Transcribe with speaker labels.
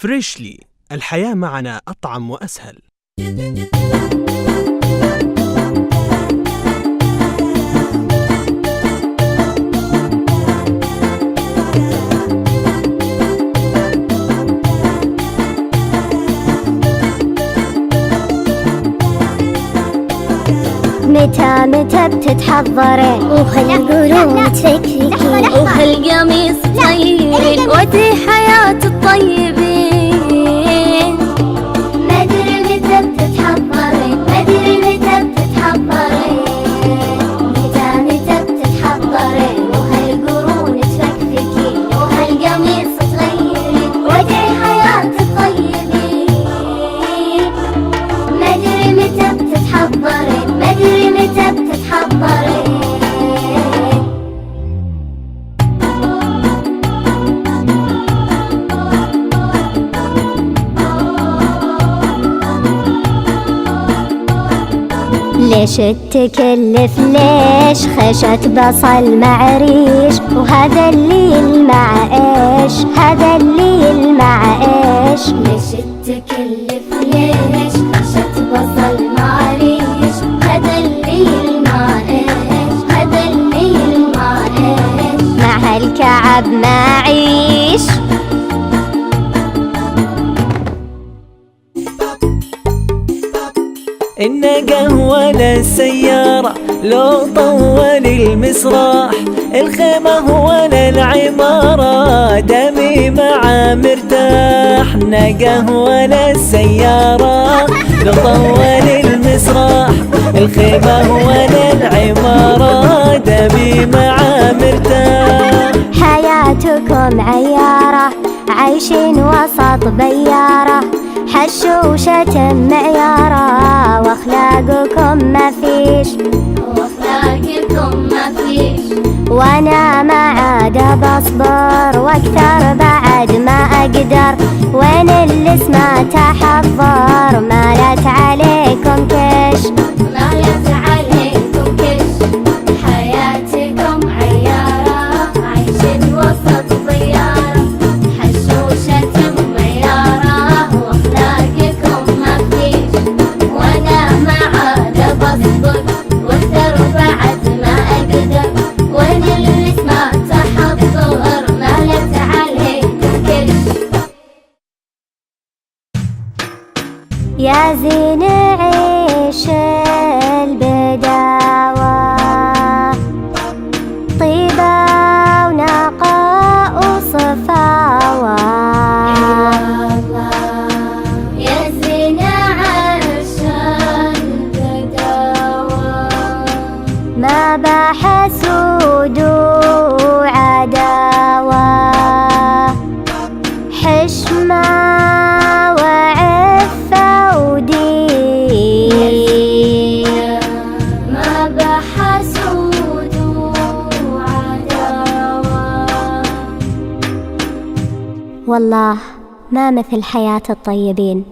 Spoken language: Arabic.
Speaker 1: فريشلي، الحياة معنا أطعم وأسهل.
Speaker 2: متى بتتحضرين وهالقلوب تفكرين
Speaker 3: وهالقميص تغيرين ودي حياة الطيبين.
Speaker 2: مدري متى بتتحضرين، مدري متى بتتحضرين، متى بتتحضرين وهالقرون تفكفكين وهالقميص تغيرين ودي حياة الطيبين. مدري متى بتتحضرين، مدري متى بتتحضرين. ليش تكلف، ليش خشت بصل مع ريش، وهذا الليل مع ايش، هذا الليل مع ايش. ليش تكلف، ليش خشت بصل مع ريش، هذا الليل مع ايش، هذا الليل مع ايش. مع هالكعب ما عيش.
Speaker 4: النقه ولا السيارة لو طول المسراح، الخيمة ولا العمارة دمي مع مرتاح. نقه ولا السيارة لو طول المسراح، الخيمة ولا العمارة دمي مع مرتاح.
Speaker 2: حياتكم عيارة عايشين وسط بيارة، حشوشة معيارة واخلاقكم مفيش،
Speaker 3: واخلاقكم مفيش.
Speaker 2: وانا ما عاد بصبر واكثر بعد ما اقدر. وين اللي اسمه تحضر مالت عليكم كش،
Speaker 3: مالت عليكم كش. حياتكم عيارة عايشين وسط طيارة، حشوشة معيارة واخلاقكم مفيش. وانا ما عاد بصبر واكثر بعد ما اقدر. وين اللي اسمه تحضر مالت عليكم كش.
Speaker 2: يا زين عيش البداوة، طيبة ونقاء وصفاوة.
Speaker 3: يا زين عيش البداوة،
Speaker 2: ما بحسود وعداوة، حشمة وعفة ودين.
Speaker 3: ما بحسود وعداوة.
Speaker 2: والله ما مثل حياة الطيبين.